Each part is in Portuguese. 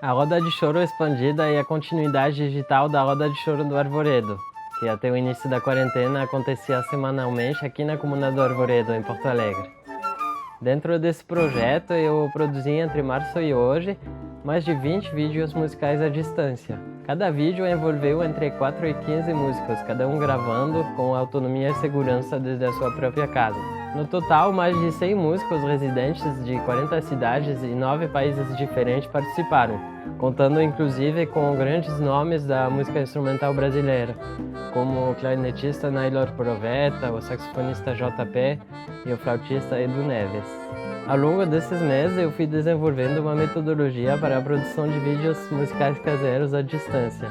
A Roda de Choro Expandida é a continuidade digital da Roda de Choro do Arvoredo, que até o início da quarentena acontecia semanalmente aqui na Comuna do Arvoredo, em Porto Alegre. Dentro desse projeto, eu produzi entre março e hoje mais de 20 vídeos musicais à distância. Cada vídeo envolveu entre 4 e 15 músicos, cada um gravando com autonomia e segurança desde a sua própria casa. No total, mais de 100 músicos residentes de 40 cidades e 9 países diferentes participaram, contando inclusive com grandes nomes da música instrumental brasileira, como o clarinetista Naylor Proveta, o saxofonista JP e o flautista Edu Neves. Ao longo desses meses, eu fui desenvolvendo uma metodologia para a produção de vídeos musicais caseiros à distância.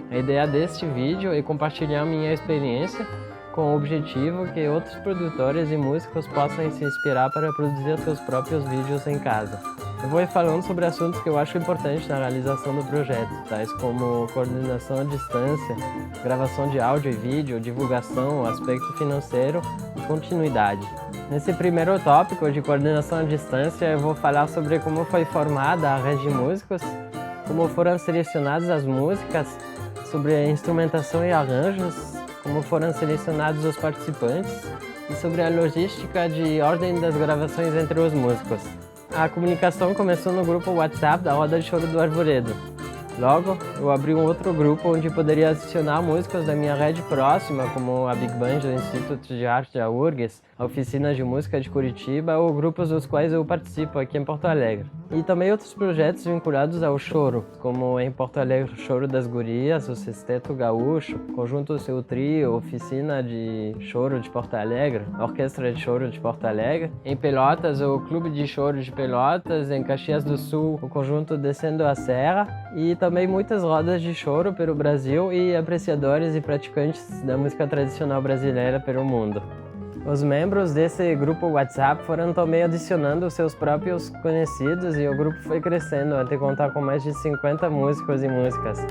A ideia deste vídeo é compartilhar minha experiência com o objetivo que outros produtores e músicos possam se inspirar para produzir seus próprios vídeos em casa. Eu vou falando sobre assuntos que eu acho importantes na realização do projeto, tais como coordenação à distância, gravação de áudio e vídeo, divulgação, aspecto financeiro e continuidade. Nesse primeiro tópico de coordenação à distância, eu vou falar sobre como foi formada a rede de músicos, como foram selecionadas as músicas, sobre a instrumentação e arranjos, como foram selecionados os participantes e sobre a logística de ordem das gravações entre os músicos. A comunicação começou no grupo WhatsApp da Roda de Choro do Arvoredo. Logo, eu abri um outro grupo onde poderia adicionar músicos da minha rede próxima, como a Big Band do Instituto de Arte da URGS, a Oficina de Música de Curitiba ou grupos dos quais eu participo aqui em Porto Alegre. E também outros projetos vinculados ao choro, como em Porto Alegre o Choro das Gurias, o Sexteto Gaúcho, Conjunto Seu Trio, Oficina de Choro de Porto Alegre, Orquestra de Choro de Porto Alegre. Em Pelotas, o Clube de Choro de Pelotas, em Caxias do Sul, o Conjunto Descendo a Serra, e também muitas rodas de choro pelo Brasil e apreciadores e praticantes da música tradicional brasileira pelo mundo. Os membros desse grupo WhatsApp foram também adicionando seus próprios conhecidos e o grupo foi crescendo até contar com mais de 50 músicos e músicas.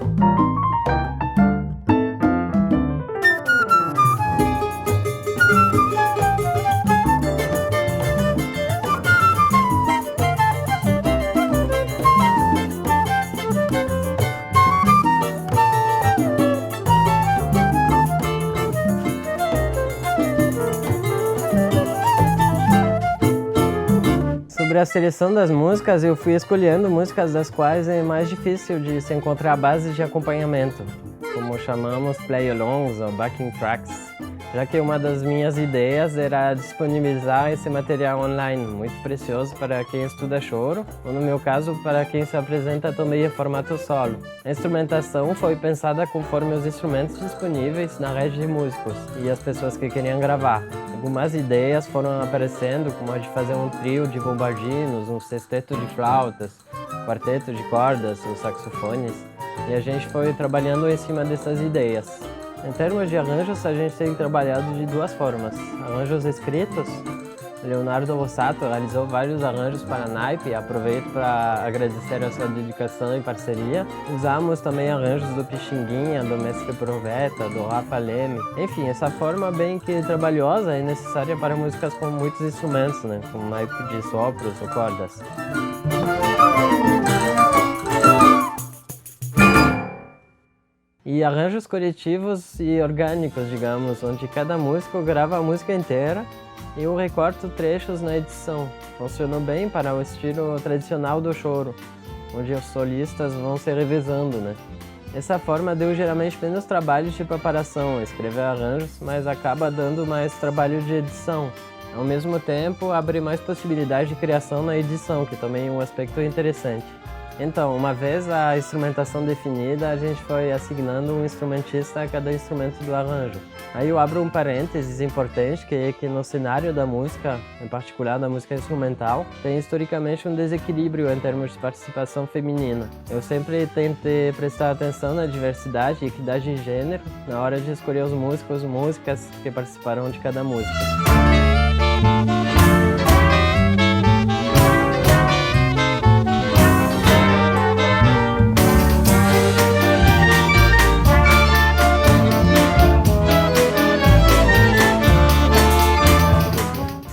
Sobre a seleção das músicas, eu fui escolhendo músicas das quais é mais difícil de se encontrar bases de acompanhamento, como chamamos play-alongs ou backing tracks, já que uma das minhas ideias era disponibilizar esse material online, muito precioso para quem estuda choro, ou no meu caso, para quem se apresenta também em formato solo. A instrumentação foi pensada conforme os instrumentos disponíveis na rede de músicos e as pessoas que queriam gravar. Algumas ideias foram aparecendo, como a de fazer um trio de bombardinos, um sexteto de flautas, quarteto de cordas, os saxofones, e a gente foi trabalhando em cima dessas ideias. Em termos de arranjos, a gente tem trabalhado de duas formas. Arranjos escritos. Leonardo Rossato realizou vários arranjos para naipe e aproveito para agradecer a sua dedicação e parceria. Usamos também arranjos do Pixinguinha, do Mestre Proveta, do Rafa Leme. Enfim, essa forma bem que trabalhosa é necessária para músicas com muitos instrumentos, né? Como naipe de sopros ou cordas. E arranjos coletivos e orgânicos, digamos, onde cada músico grava a música inteira e eu recorto trechos na edição. Funcionou bem para o estilo tradicional do choro, onde os solistas vão se revezando, né? Dessa forma deu geralmente menos trabalho de preparação, escrever arranjos, mas acaba dando mais trabalho de edição. Ao mesmo tempo, abre mais possibilidade de criação na edição, que também é um aspecto interessante. Então, uma vez a instrumentação definida, a gente foi assignando um instrumentista a cada instrumento do arranjo. Aí eu abro um parênteses importante, que é que no cenário da música, em particular da música instrumental, tem historicamente um desequilíbrio em termos de participação feminina. Eu sempre tentei prestar atenção na diversidade e equidade de gênero na hora de escolher os músicos e músicas que participaram de cada música.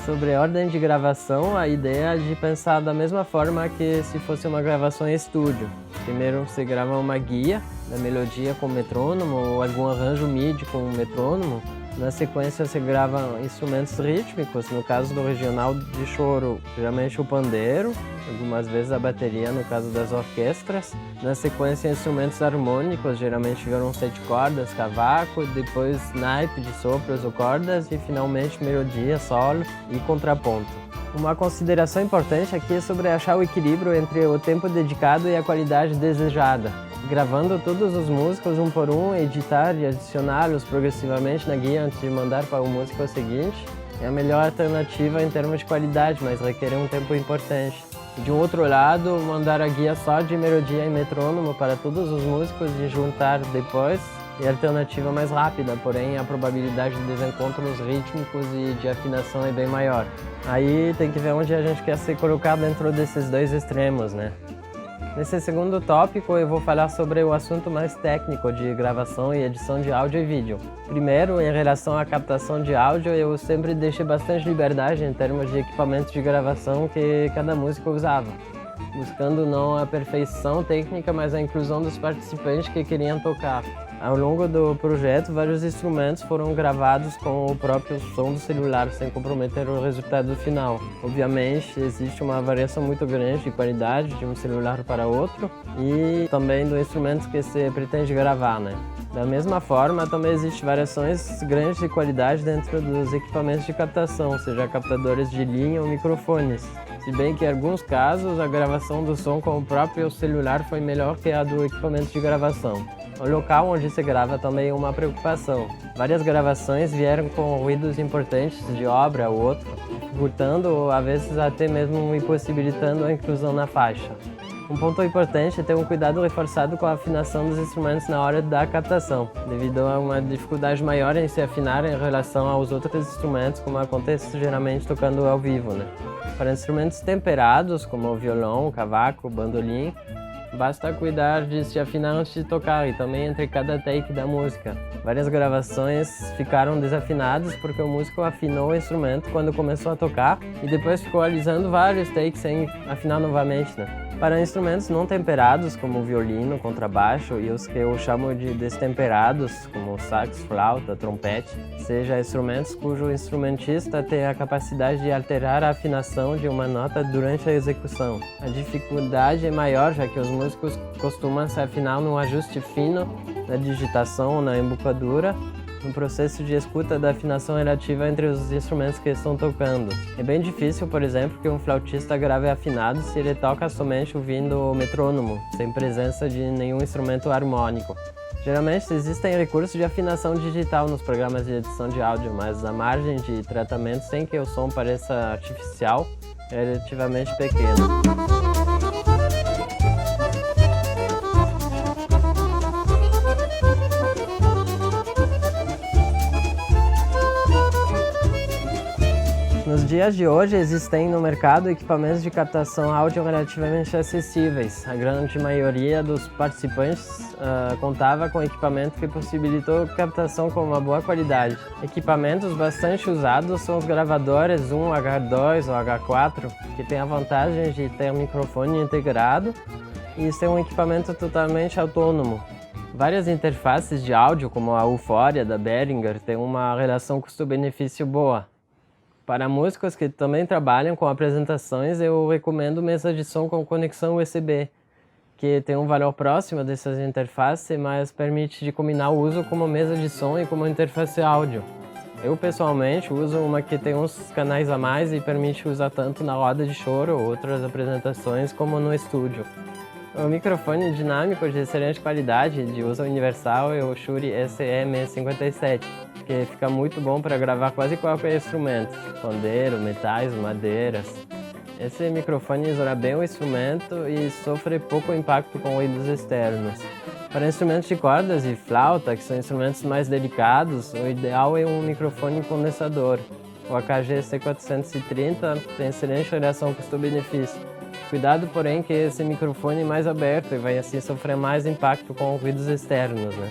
Sobre a ordem de gravação, a ideia é de pensar da mesma forma que se fosse uma gravação em estúdio. Primeiro você grava uma guia da melodia com metrônomo ou algum arranjo MIDI com metrônomo. Na sequência você grava instrumentos rítmicos, no caso do regional de choro, geralmente o pandeiro, algumas vezes a bateria no caso das orquestras. Na sequência instrumentos harmônicos, geralmente violoncelo de cordas, cavaco, depois naipe de sopros ou cordas e finalmente melodia, solo e contraponto. Uma consideração importante aqui é sobre achar o equilíbrio entre o tempo dedicado e a qualidade desejada. Gravando todos os músicos um por um, editar e adicioná-los progressivamente na guia antes de mandar para o músico seguinte é a melhor alternativa em termos de qualidade, mas requer um tempo importante. De um outro lado, mandar a guia só de melodia e metrônomo para todos os músicos e juntar depois é a alternativa mais rápida, porém a probabilidade de desencontros rítmicos e de afinação é bem maior. Aí tem que ver onde a gente quer se colocar dentro desses dois extremos, né? Nesse segundo tópico eu vou falar sobre o assunto mais técnico de gravação e edição de áudio e vídeo. Primeiro, em relação à captação de áudio, eu sempre deixei bastante liberdade em termos de equipamentos de gravação que cada músico usava, buscando não a perfeição técnica, mas a inclusão dos participantes que queriam tocar. Ao longo do projeto, vários instrumentos foram gravados com o próprio som do celular, sem comprometer o resultado final. Obviamente, existe uma variação muito grande de qualidade de um celular para outro e também do instrumento que se pretende gravar, né? Da mesma forma, também existem variações grandes de qualidade dentro dos equipamentos de captação, seja captadores de linha ou microfones. Se bem que em alguns casos, a gravação do som com o próprio celular foi melhor que a do equipamento de gravação. O local onde se grava também é uma preocupação. Várias gravações vieram com ruídos importantes de obra ou outro, dificultando ou às vezes até mesmo impossibilitando a inclusão na faixa. Um ponto importante é ter um cuidado reforçado com a afinação dos instrumentos na hora da captação, devido a uma dificuldade maior em se afinar em relação aos outros instrumentos, como acontece geralmente tocando ao vivo, né? Para instrumentos temperados, como o violão, o cavaco, o bandolim, basta cuidar de se afinar antes de tocar e também entre cada take da música. Várias gravações ficaram desafinadas porque o músico afinou o instrumento quando começou a tocar e depois ficou alisando vários takes sem afinar novamente, né? Para instrumentos não temperados, como o violino, contrabaixo e os que eu chamo de destemperados, como sax, flauta, trompete, seja instrumentos cujo instrumentista tem a capacidade de alterar a afinação de uma nota durante a execução. A dificuldade é maior, já que os músicos costumam se afinar no ajuste fino, na digitação ou na embocadura, no processo de escuta da afinação relativa entre os instrumentos que estão tocando. É bem difícil, por exemplo, que um flautista grave afinado se ele toca somente ouvindo o metrônomo, sem presença de nenhum instrumento harmônico. Geralmente existem recursos de afinação digital nos programas de edição de áudio, mas a margem de tratamento sem que o som pareça artificial é relativamente pequena. Nos dias de hoje existem no mercado equipamentos de captação áudio relativamente acessíveis. A grande maioria dos participantes contava com equipamento que possibilitou captação com uma boa qualidade. Equipamentos bastante usados são os gravadores Zoom H2 ou H4, que tem a vantagem de ter microfone integrado e ser um equipamento totalmente autônomo. Várias interfaces de áudio, como a Euphoria da Behringer, têm uma relação custo-benefício boa. Para músicos que também trabalham com apresentações, eu recomendo mesa de som com conexão USB, que tem um valor próximo dessas interfaces, mas permite de combinar o uso como mesa de som e como interface áudio. Eu pessoalmente uso uma que tem uns canais a mais e permite usar tanto na roda de choro ou outras apresentações como no estúdio. O microfone dinâmico de excelente qualidade, de uso universal, é o Shure SM57, que fica muito bom para gravar quase qualquer instrumento, pandeiro, metais, madeiras. Esse microfone isola bem o instrumento e sofre pouco impacto com ruídos externos. Para instrumentos de cordas e flauta, que são instrumentos mais delicados, o ideal é um microfone condensador. O AKG C430 tem excelente relação custo-benefício. Cuidado, porém, que esse microfone é mais aberto e vai assim sofrer mais impacto com ruídos externos, né?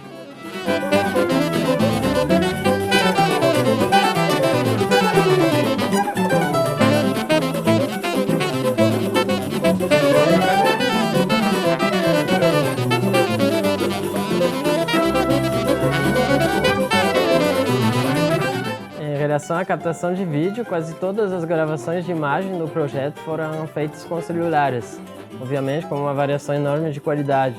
relação à captação de vídeo, quase todas as gravações de imagem do projeto foram feitas com celulares, obviamente com uma variação enorme de qualidade.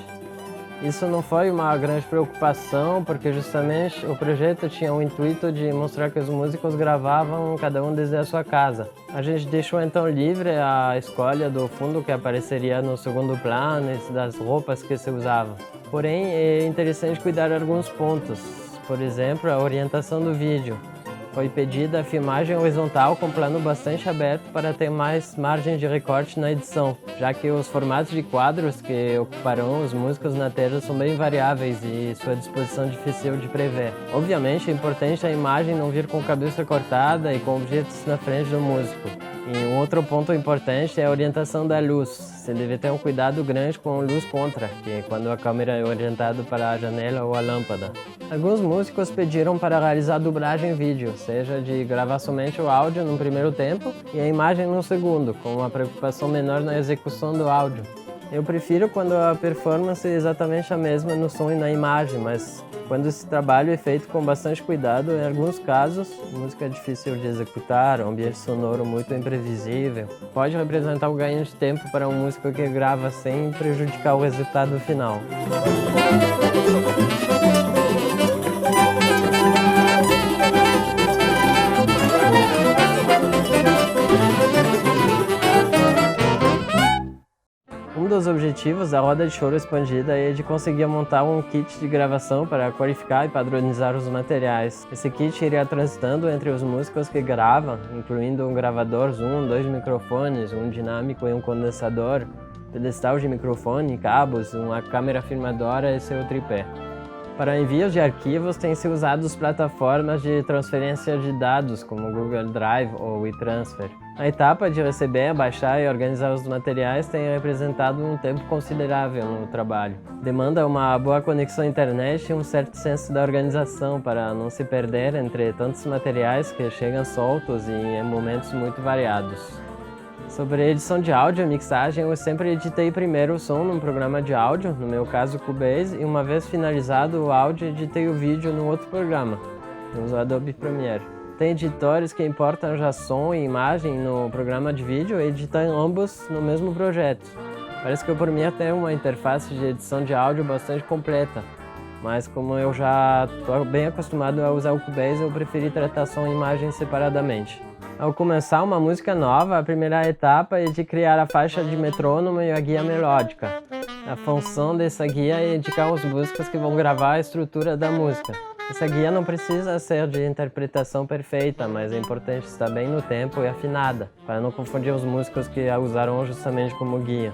Isso não foi uma grande preocupação, porque justamente o projeto tinha o intuito de mostrar que os músicos gravavam cada um desde a sua casa. A gente deixou então livre a escolha do fundo que apareceria no segundo plano e das roupas que se usavam. Porém, é interessante cuidar de alguns pontos. Por exemplo, a orientação do vídeo. Foi pedida a filmagem horizontal com plano bastante aberto para ter mais margem de recorte na edição, já que os formatos de quadros que ocuparão os músicos na tela são bem variáveis e sua disposição difícil de prever. Obviamente, é importante a imagem não vir com cabeça cortada e com objetos na frente do músico. E um outro ponto importante é a orientação da luz. Você deve ter um cuidado grande com luz contra, que é quando a câmera é orientada para a janela ou a lâmpada. Alguns músicos pediram para realizar dublagem vídeo, seja de gravar somente o áudio no primeiro tempo e a imagem no segundo, com uma preocupação menor na execução do áudio. Eu prefiro quando a performance é exatamente a mesma no som e na imagem, mas quando esse trabalho é feito com bastante cuidado, em alguns casos, música é difícil de executar, um ambiente sonoro muito imprevisível, pode representar um ganho de tempo para um músico que grava sem prejudicar o resultado final. Um dos objetivos da roda de choro expandida é de conseguir montar um kit de gravação para qualificar e padronizar os materiais. Esse kit iria transitando entre os músicos que gravam, incluindo um gravador zoom, 2 microfones, um dinâmico e um condensador, pedestal de microfone, cabos, uma câmera filmadora e seu tripé. Para envios de arquivos, têm-se usado plataformas de transferência de dados, como o Google Drive ou o WeTransfer. A etapa de receber, baixar e organizar os materiais tem representado um tempo considerável no trabalho. Demanda uma boa conexão à internet e um certo senso da organização para não se perder entre tantos materiais que chegam soltos e em momentos muito variados. Sobre a edição de áudio e mixagem, eu sempre editei primeiro o som num programa de áudio, no meu caso Cubase, e uma vez finalizado o áudio, editei o vídeo num outro programa, eu uso o Adobe Premiere. Tem editores que importam já som e imagem no programa de vídeo e editam ambos no mesmo projeto. Parece que o Premiere tem uma interface de edição de áudio bastante completa, mas como eu já estou bem acostumado a usar o Cubase, eu preferi tratar som e imagem separadamente. Ao começar uma música nova, a primeira etapa é de criar a faixa de metrônomo e a guia melódica. A função dessa guia é indicar os músicos que vão gravar a estrutura da música. Essa guia não precisa ser de interpretação perfeita, mas é importante estar bem no tempo e afinada, para não confundir os músicos que a usaram justamente como guia.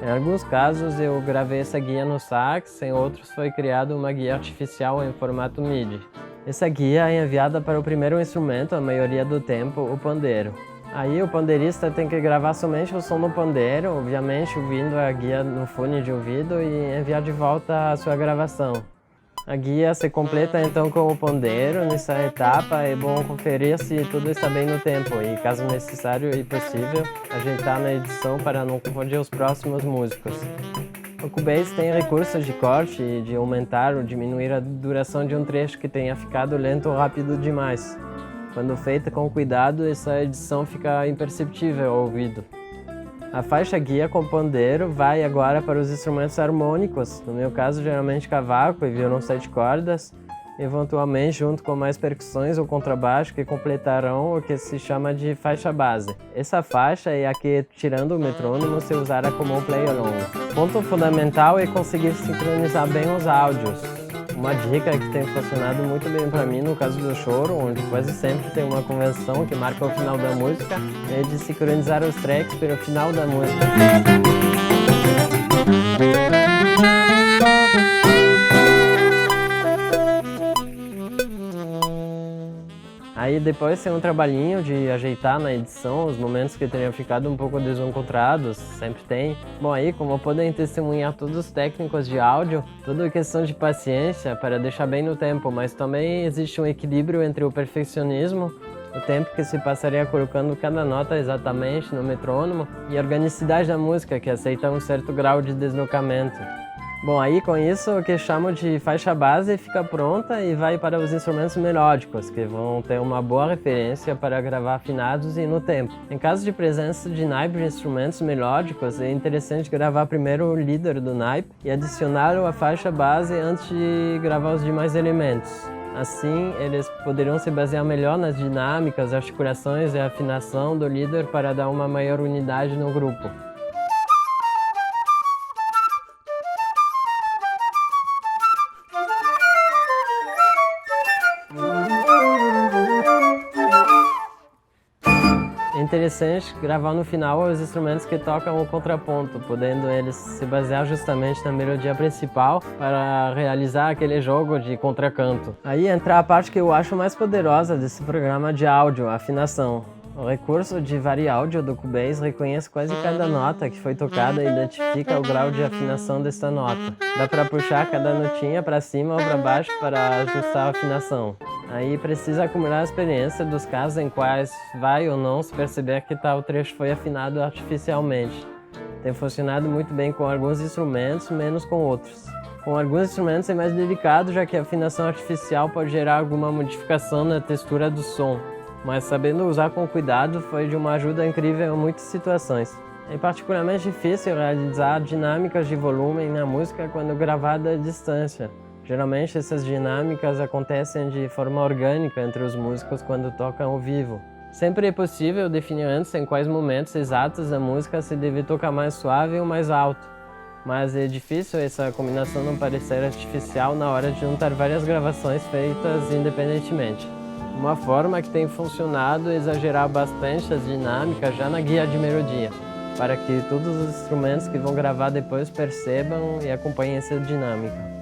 Em alguns casos eu gravei essa guia no sax, em outros foi criada uma guia artificial em formato MIDI. Essa guia é enviada para o primeiro instrumento, a maioria do tempo, o pandeiro. Aí o pandeirista tem que gravar somente o som do pandeiro, obviamente ouvindo a guia no fone de ouvido e enviar de volta a sua gravação. A guia se completa então com o pandeiro. Nessa etapa é bom conferir se tudo está bem no tempo e, caso necessário e possível, ajeitar na edição para não confundir os próximos músicos. O Cubase tem recursos de corte e de aumentar ou diminuir a duração de um trecho que tenha ficado lento ou rápido demais. Quando feita com cuidado, essa edição fica imperceptível ao ouvido. A faixa guia com pandeiro vai agora para os instrumentos harmônicos, no meu caso geralmente cavaco e violão 7 cordas, eventualmente junto com mais percussões ou contrabaixo que completarão o que se chama de faixa base. Essa faixa é a que, tirando o metrônomo, se usará como um play-along. Ponto fundamental é conseguir sincronizar bem os áudios. Uma dica que tem funcionado muito bem para mim no caso do choro, onde quase sempre tem uma convenção que marca o final da música, é de sincronizar os tracks pelo final da música. Aí depois tem um trabalhinho de ajeitar na edição os momentos que teriam ficado um pouco desencontrados, sempre tem. Bom, aí como podem testemunhar todos os técnicos de áudio, tudo é questão de paciência para deixar bem no tempo, mas também existe um equilíbrio entre o perfeccionismo, o tempo que se passaria colocando cada nota exatamente no metrônomo, e a organicidade da música, que aceita um certo grau de deslocamento. Bom, aí com isso o que chamo de faixa base fica pronta e vai para os instrumentos melódicos, que vão ter uma boa referência para gravar afinados e no tempo. Em caso de presença de naipe de instrumentos melódicos, é interessante gravar primeiro o líder do naipe e adicioná-lo à faixa base antes de gravar os demais elementos. Assim, eles poderiam se basear melhor nas dinâmicas, articulações e afinação do líder para dar uma maior unidade no grupo. É interessante gravar no final os instrumentos que tocam o contraponto, podendo eles se basear justamente na melodia principal para realizar aquele jogo de contracanto. Aí entra a parte que eu acho mais poderosa desse programa de áudio, a afinação. O recurso de Vari-Audio do Cubase reconhece quase cada nota que foi tocada e identifica o grau de afinação desta nota. Dá para puxar cada notinha para cima ou para baixo para ajustar a afinação. Aí precisa acumular a experiência dos casos em quais vai ou não se perceber que tal trecho foi afinado artificialmente. Tem funcionado muito bem com alguns instrumentos, menos com outros. Com alguns instrumentos é mais delicado, já que a afinação artificial pode gerar alguma modificação na textura do som. Mas sabendo usar com cuidado foi de uma ajuda incrível em muitas situações. É particularmente difícil realizar dinâmicas de volume na música quando gravada à distância. Geralmente essas dinâmicas acontecem de forma orgânica entre os músicos quando tocam ao vivo. Sempre é possível definir antes em quais momentos exatos da música se deve tocar mais suave ou mais alto. Mas é difícil essa combinação não parecer artificial na hora de juntar várias gravações feitas independentemente. Uma forma que tem funcionado é exagerar bastante as dinâmicas já na guia de melodia, para que todos os instrumentos que vão gravar depois percebam e acompanhem essa dinâmica.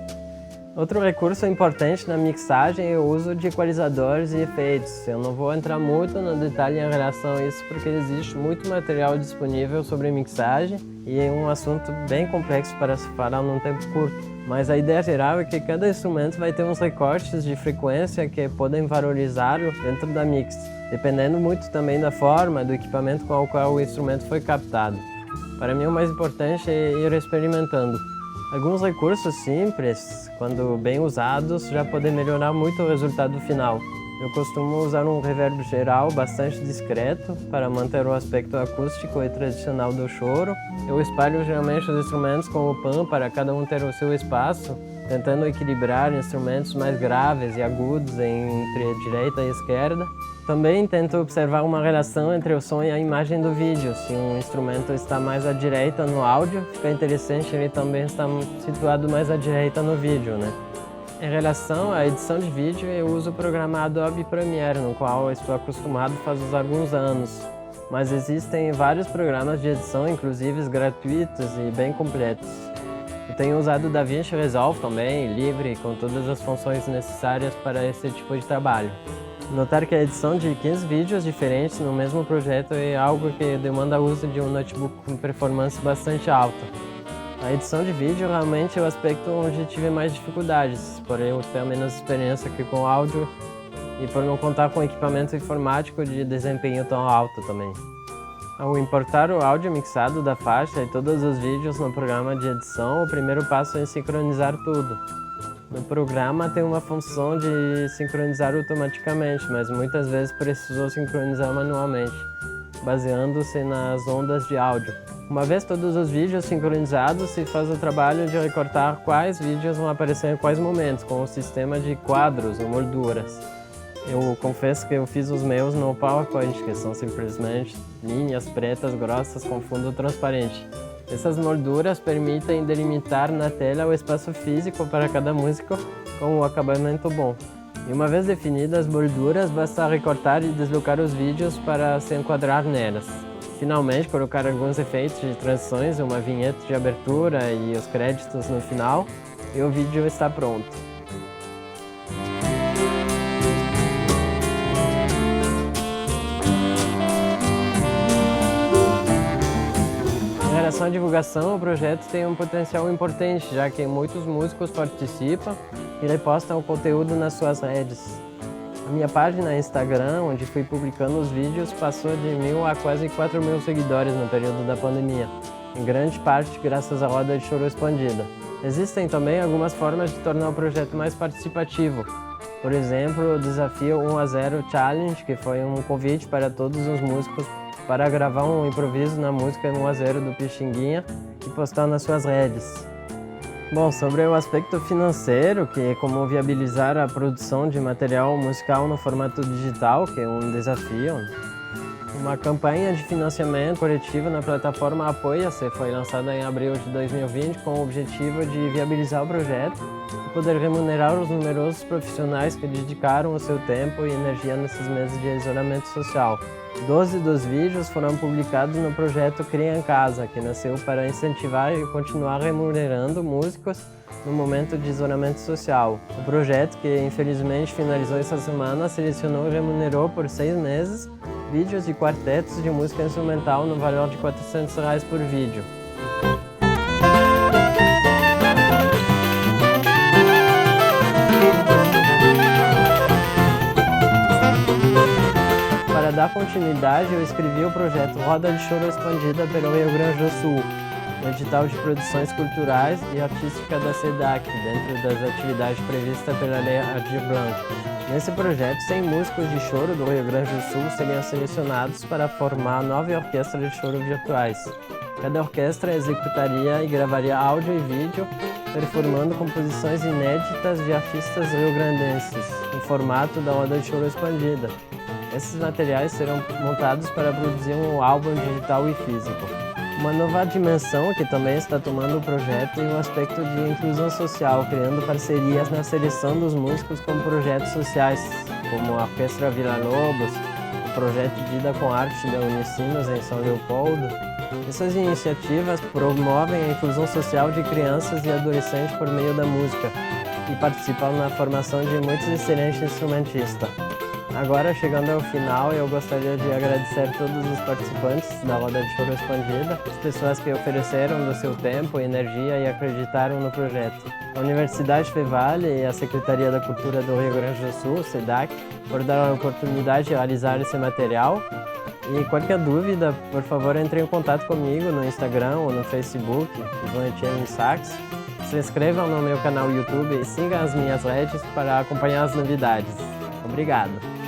Outro recurso importante na mixagem é o uso de equalizadores e efeitos. Eu não vou entrar muito no detalhe em relação a isso porque existe muito material disponível sobre mixagem e é um assunto bem complexo para se falar num tempo curto. Mas a ideia geral é que cada instrumento vai ter uns recortes de frequência que podem valorizá-lo dentro da mix, dependendo muito também da forma, do equipamento com o qual o instrumento foi captado. Para mim o mais importante é ir experimentando. Alguns recursos simples, quando bem usados, já podem melhorar muito o resultado final. Eu costumo usar um reverb geral bastante discreto para manter o aspecto acústico e tradicional do choro. Eu espalho geralmente os instrumentos com o pan para cada um ter o seu espaço, tentando equilibrar instrumentos mais graves e agudos entre a direita e a esquerda. Também tento observar uma relação entre o som e a imagem do vídeo. Se um instrumento está mais à direita no áudio, fica interessante ele também estar situado mais à direita no vídeo, né? Em relação à edição de vídeo, eu uso o programa Adobe Premiere, no qual eu estou acostumado faz alguns anos. Mas existem vários programas de edição, inclusive gratuitos e bem completos. Eu tenho usado o DaVinci Resolve também, livre, com todas as funções necessárias para esse tipo de trabalho. Notar que a edição de 15 vídeos diferentes no mesmo projeto é algo que demanda o uso de um notebook com performance bastante alta. A edição de vídeo realmente é o aspecto onde tive mais dificuldades, por eu ter menos experiência que com áudio e por não contar com equipamento informático de desempenho tão alto também. Ao importar o áudio mixado da faixa e todos os vídeos no programa de edição, o primeiro passo é sincronizar tudo. No programa tem uma função de sincronizar automaticamente, mas muitas vezes precisou sincronizar manualmente, baseando-se nas ondas de áudio. Uma vez todos os vídeos sincronizados, se faz o trabalho de recortar quais vídeos vão aparecer em quais momentos, com o sistema de quadros ou molduras. Eu confesso que eu fiz os meus no PowerPoint, que são simplesmente linhas pretas grossas com fundo transparente. Essas molduras permitem delimitar na tela o espaço físico para cada músico com um acabamento bom. E uma vez definidas as molduras, basta recortar e deslocar os vídeos para se enquadrar nelas. Finalmente, colocar alguns efeitos de transições, uma vinheta de abertura e os créditos no final, e o vídeo está pronto. Em relação à divulgação, o projeto tem um potencial importante, já que muitos músicos participam e repostam o conteúdo nas suas redes. A minha página Instagram, onde fui publicando os vídeos, passou de 1.000 a quase 4.000 seguidores no período da pandemia, em grande parte graças à roda de choro expandida. Existem também algumas formas de tornar o projeto mais participativo. Por exemplo, o desafio 1-0 Challenge, que foi um convite para todos os músicos para gravar um improviso na música 1-0 do Pixinguinha e postar nas suas redes. Bom, sobre o aspecto financeiro, que é como viabilizar a produção de material musical no formato digital, que é um desafio. Uma campanha de financiamento coletivo na plataforma Apoia-se foi lançada em abril de 2020 com o objetivo de viabilizar o projeto e poder remunerar os numerosos profissionais que dedicaram o seu tempo e energia nesses meses de isolamento social. 12 dos vídeos foram publicados no projeto Cria em Casa, que nasceu para incentivar e continuar remunerando músicos no momento de isolamento social. O projeto, que infelizmente finalizou essa semana, selecionou e remunerou por 6 meses vídeos e quartetos de música instrumental no valor de R$ 400 por vídeo. Para dar continuidade, eu escrevi o projeto Roda de Choro Expandida pelo Rio Grande do Sul, no edital de produções culturais e artísticas da SEDAC, dentro das atividades previstas pela Lei Aldir Blanc. Nesse projeto, 100 músicos de choro do Rio Grande do Sul seriam selecionados para formar 9 orquestras de choro virtuais. Cada orquestra executaria e gravaria áudio e vídeo, performando composições inéditas de artistas rio-grandenses, no formato da Roda de Choro Expandida. Esses materiais serão montados para produzir um álbum digital e físico. Uma nova dimensão que também está tomando o projeto é o aspecto de inclusão social, criando parcerias na seleção dos músicos com projetos sociais, como a Orquestra Vila Lobos, o projeto Vida com Arte da Unicinos em São Leopoldo. Essas iniciativas promovem a inclusão social de crianças e adolescentes por meio da música e participam na formação de muitos excelentes instrumentistas. Agora, chegando ao final, eu gostaria de agradecer todos os participantes da Roda de Choro Expandida, as pessoas que ofereceram do seu tempo, energia e acreditaram no projeto. A Universidade Fevale e a Secretaria da Cultura do Rio Grande do Sul, SEDAC, por dar a oportunidade de realizar esse material. E qualquer dúvida, por favor, entre em contato comigo no Instagram ou no Facebook, Ivan Etienne Sax. Se inscrevam no meu canal YouTube e sigam as minhas redes para acompanhar as novidades. Obrigado!